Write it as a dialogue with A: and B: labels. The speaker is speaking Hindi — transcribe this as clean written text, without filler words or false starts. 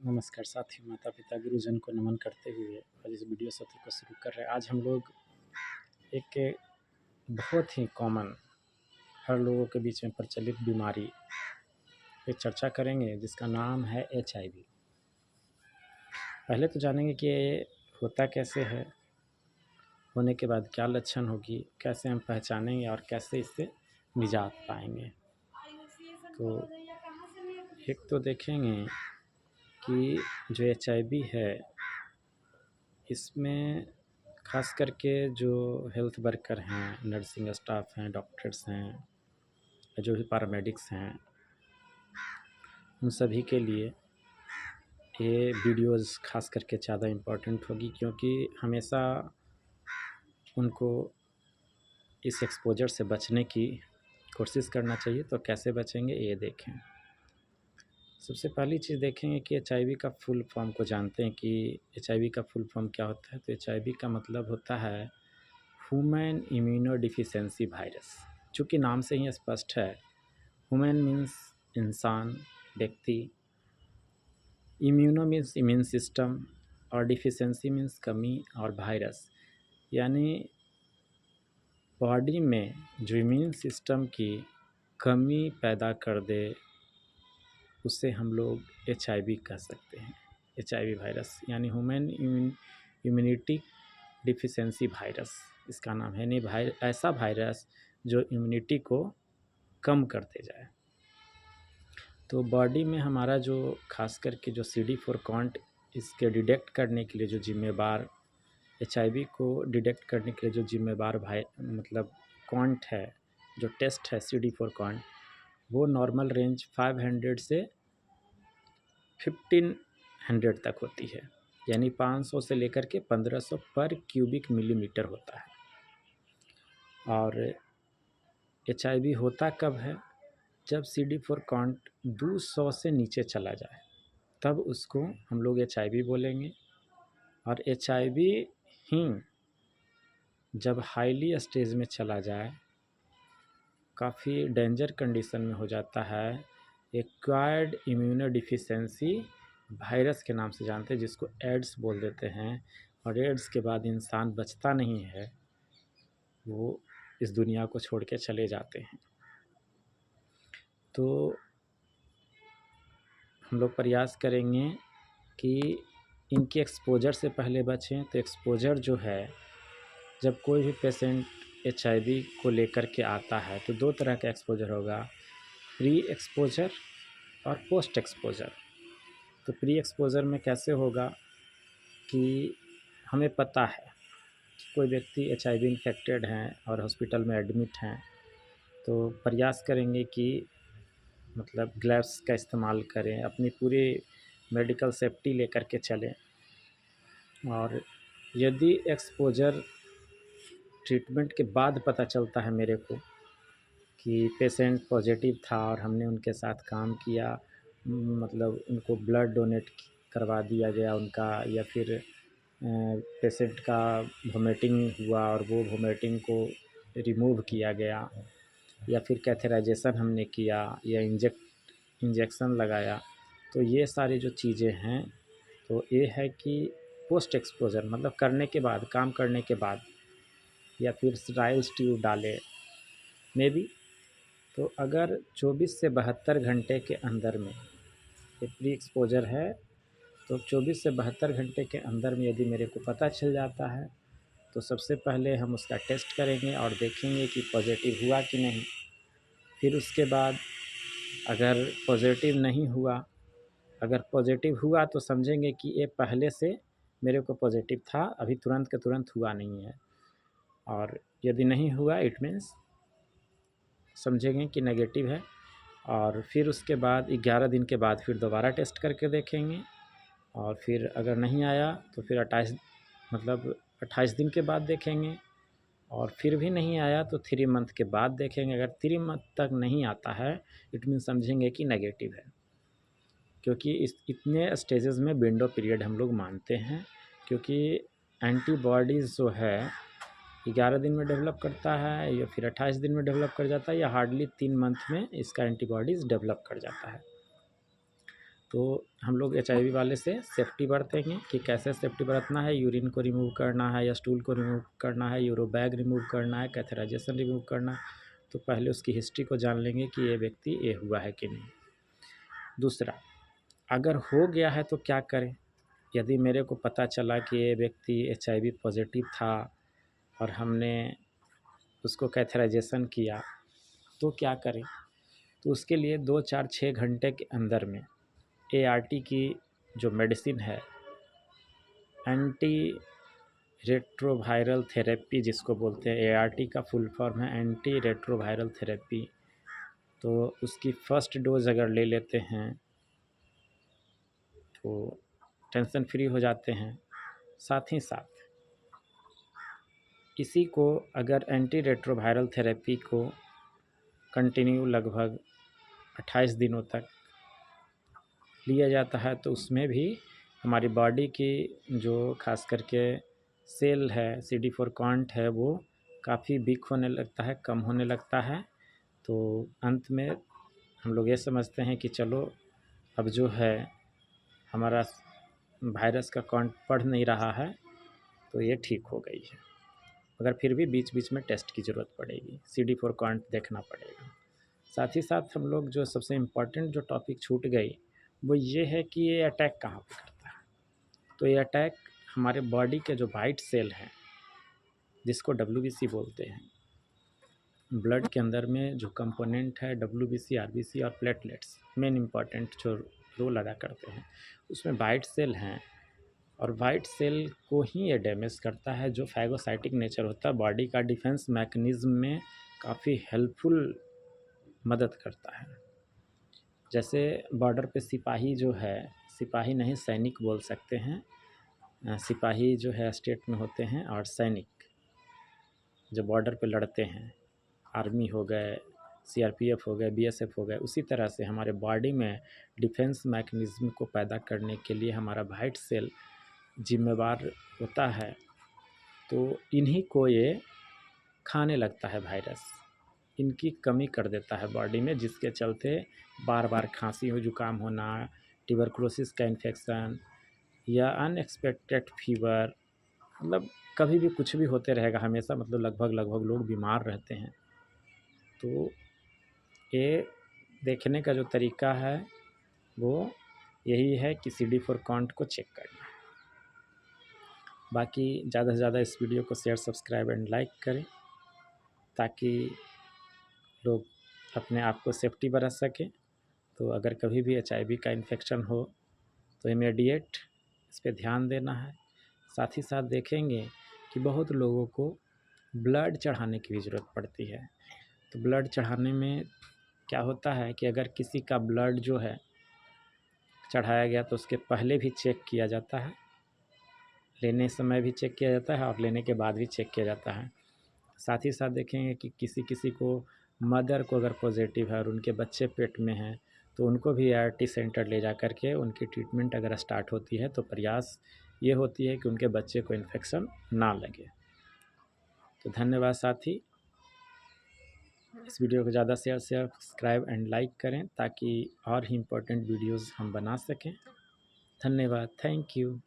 A: नमस्कार साथियों, माता-पिता, गुरुजन को नमन करते हुए आज इस वीडियो सत्र को शुरू कर रहे हैं। आज हम लोग एक बहुत ही कॉमन हर लोगों के बीच में प्रचलित बीमारी पे चर्चा करेंगे जिसका नाम है एचआईवी। पहले तो जानेंगे कि ये होता कैसे है, होने के बाद क्या लक्षण होगी, कैसे हम पहचानेंगे और कैसे इससे निजात पाएंगे। तो एक तो देखेंगे कि जो एचआईवी है इसमें ख़ास करके जो हेल्थ वर्कर हैं, नर्सिंग स्टाफ हैं, डॉक्टर्स हैं, जो भी पैरामेडिक्स हैं, उन सभी के लिए ये वीडियोज़ ख़ास करके ज़्यादा इम्पोर्टेंट होगी, क्योंकि हमेशा उनको इस एक्सपोजर से बचने की कोशिश करना चाहिए। तो कैसे बचेंगे ये देखें। सबसे पहली चीज़ देखेंगे कि एचआईवी का फुल फॉर्म को जानते हैं कि एचआईवी का फुल फॉर्म क्या होता है। तो एचआईवी का मतलब होता है ह्यूमन इम्यूनोडिफिशियेंसी वायरस। चूँकि नाम से ही स्पष्ट है, ह्यूमन मीन्स इंसान, व्यक्ति, इम्यूनो मीन्स इम्यून सिस्टम और डिफिशियेंसी मीन्स कमी, और वायरस यानी बॉडी में जो इम्यून सिस्टम की कमी पैदा कर दे उसे हम लोग एचआईवी कह सकते हैं। एचआईवी वायरस यानी ह्यूमन इम्यूनिटी डिफिशियेंसी वायरस इसका नाम है। नहीं ऐसा वायरस जो इम्यूनिटी को कम करते जाए। तो बॉडी में हमारा जो खास करके जो CD4 काउंट इसके डिटेक्ट करने के लिए जो जिम्मेवार, एचआईवी को डिटेक्ट करने के लिए जो जिम्मेवार मतलब काउंट है, जो टेस्ट है CD4 काउंट, वो नॉर्मल रेंज 500 से 1500 तक होती है। यानी 500 से लेकर के 1500 पर क्यूबिक मिलीमीटर होता है। और एचआईवी होता कब है? जब CD4 काउंट 200 से नीचे चला जाए तब उसको हम लोग एचआईवी बोलेंगे। और एचआईवी ही जब हाईली स्टेज में चला जाए, काफ़ी डेंजर कंडीशन में हो जाता है, एक्वायर्ड इम्यूनोडिफिशियेंसी वायरस के नाम से जानते हैं, जिसको एड्स बोल देते हैं। और एड्स के बाद इंसान बचता नहीं है, वो इस दुनिया को छोड़ के चले जाते हैं। तो हम लोग प्रयास करेंगे कि इनके एक्सपोजर से पहले बचें। तो एक्सपोजर जो है, जब कोई भी पेशेंट एचआईवी को लेकर के आता है तो दो तरह का एक्सपोजर होगा, प्री एक्सपोजर और पोस्ट एक्सपोजर। तो प्री एक्सपोजर में कैसे होगा कि हमें पता है कि कोई व्यक्ति एचआईवी इन्फेक्टेड हैं और हॉस्पिटल में एडमिट हैं, तो प्रयास करेंगे कि मतलब ग्लव्स का इस्तेमाल करें, अपनी पूरी मेडिकल सेफ्टी लेकर के चलें। और यदि एक्सपोजर ट्रीटमेंट के बाद पता चलता है मेरे को कि पेशेंट पॉजिटिव था और हमने उनके साथ काम किया, मतलब उनको ब्लड डोनेट करवा दिया गया उनका, या फिर पेशेंट का वोमिटिंग हुआ और वो वोमिटिंग को रिमूव किया गया, या फिर कैथेराइजेशन हमने किया, या इंजेक्शन लगाया, तो ये सारी जो चीज़ें हैं, तो ये है कि पोस्ट एक्सपोजर मतलब करने के बाद, काम करने के बाद, या फिर स्टेराइल ट्यूब डाले में भी। तो अगर 24 से 72 घंटे के अंदर में ये प्री एक्सपोजर है, तो 24 से 72 घंटे के अंदर में यदि मेरे को पता चल जाता है, तो सबसे पहले हम उसका टेस्ट करेंगे और देखेंगे कि पॉजिटिव हुआ कि नहीं। फिर उसके बाद अगर पॉजिटिव नहीं हुआ, अगर पॉजिटिव हुआ तो समझेंगे कि ये पहले से मेरे को पॉजिटिव था, अभी तुरंत के तुरंत हुआ नहीं है। और यदि नहीं हुआ, इट मीन्स समझेंगे कि नेगेटिव है। और फिर उसके बाद 11 दिन के बाद फिर दोबारा टेस्ट करके देखेंगे। और फिर अगर नहीं आया तो फिर 28 दिन के बाद देखेंगे। और फिर भी नहीं आया तो 3 मंथ के बाद देखेंगे। अगर 3 मंथ तक नहीं आता है, इट मीन समझेंगे कि नेगेटिव है। क्योंकि इतने स्टेजेस में विंडो पीरियड हम लोग मानते हैं, क्योंकि एंटीबॉडीज़ जो है 11 दिन में डेवलप करता है, या फिर 28 दिन में डेवलप कर जाता है, या हार्डली 3 मंथ में इसका एंटीबॉडीज़ डेवलप कर जाता है। तो हम लोग HIV वाले से सेफ्टी बरतेंगे कि कैसे सेफ्टी बरतना है। यूरिन को रिमूव करना है या स्टूल को रिमूव करना है, यूरो बैग रिमूव करना है, कैथेराइजेशन रिमूव करना है, तो पहले उसकी हिस्ट्री को जान लेंगे कि ये व्यक्ति ये हुआ है कि नहीं। दूसरा, अगर हो गया है तो क्या करें। यदि मेरे को पता चला कि ये व्यक्ति HIV पॉजिटिव था और हमने उसको कैथेराइजेशन किया तो क्या करें। तो उसके लिए 2, 4, 6 घंटे के अंदर में ART की जो मेडिसिन है, एंटी रेट्रोवायरल थेरेपी जिसको बोलते हैं, ART का फुल फॉर्म है एंटी रेट्रोवायरल थेरेपी, तो उसकी फर्स्ट डोज अगर ले लेते हैं तो टेंशन फ्री हो जाते हैं। साथ ही साथ इसी को अगर एंटी रेट्रोवायरल थेरेपी को कंटिन्यू लगभग 28 दिनों तक लिया जाता है तो उसमें भी हमारी बॉडी की जो खास करके सेल है, CD4 काउंट है, वो काफ़ी वीक होने लगता है, कम होने लगता है। तो अंत में हम लोग ये समझते हैं कि चलो अब जो है हमारा वायरस का काउंट बढ़ नहीं रहा है तो ये ठीक हो गई है। मगर फिर भी बीच बीच में टेस्ट की ज़रूरत पड़ेगी, CD4 काउंट देखना पड़ेगा। साथ ही साथ हम लोग जो सबसे इम्पॉर्टेंट जो टॉपिक छूट गई वो ये है कि ये अटैक कहाँ पे करता है। तो ये अटैक हमारे बॉडी के जो वाइट सेल हैं जिसको WBC बोलते हैं, ब्लड के अंदर में जो कंपोनेंट है WBC, RBC और प्लेटलेट्स मेन इम्पॉर्टेंट जो रोल अदा करते हैं, उसमें वाइट सेल हैं और वाइट सेल को ही ये डैमेज करता है, जो फैगोसाइटिक नेचर होता है, बॉडी का डिफेंस मैकेनिज़्म में काफ़ी हेल्पफुल मदद करता है। जैसे बॉर्डर पे सिपाही जो है, सिपाही नहीं सैनिक बोल सकते हैं, सिपाही जो है स्टेट में होते हैं और सैनिक जो बॉर्डर पे लड़ते हैं, आर्मी हो गए, CRPF हो गए, BSF हो गए, उसी तरह से हमारे बॉडी में डिफेंस मैकेनिज़्म को पैदा करने के लिए हमारा वाइट सेल जिम्मेवार होता है। तो इन्हीं को ये खाने लगता है वायरस, इनकी कमी कर देता है बॉडी में, जिसके चलते बार बार खांसी हो, जुकाम होना, ट्यूबरकुलोसिस का इन्फेक्शन या अनएक्सपेक्टेड फीवर, मतलब कभी भी कुछ भी होते रहेगा हमेशा, मतलब लगभग लोग बीमार रहते हैं। तो ये देखने का जो तरीका है वो यही है कि CD4 काउंट को चेक करना है। बाकी ज़्यादा से ज़्यादा इस वीडियो को शेयर, सब्सक्राइब एंड लाइक करें ताकि लोग अपने आप को सेफ्टी बरत सकें। तो अगर कभी भी HIV का इन्फेक्शन हो तो इमीडिएट इस पे ध्यान देना है। साथ ही साथ देखेंगे कि बहुत लोगों को ब्लड चढ़ाने की भी ज़रूरत पड़ती है। तो ब्लड चढ़ाने में क्या होता है कि अगर किसी का ब्लड जो है चढ़ाया गया तो उसके पहले भी चेक किया जाता है, लेने समय भी चेक किया जाता है और लेने के बाद भी चेक किया जाता है। साथ ही साथ देखेंगे कि किसी को मदर को अगर पॉजिटिव है और उनके बच्चे पेट में हैं तो उनको भी ART सेंटर ले जा कर के उनकी ट्रीटमेंट अगर स्टार्ट होती है तो प्रयास ये होती है कि उनके बच्चे को इन्फेक्शन ना लगे। तो धन्यवाद साथी, इस वीडियो को ज़्यादा शेयर, सब्सक्राइब एंड लाइक करें ताकि और ही इम्पोर्टेंट वीडियोज़ हम बना सकें। धन्यवाद, थैंक यू।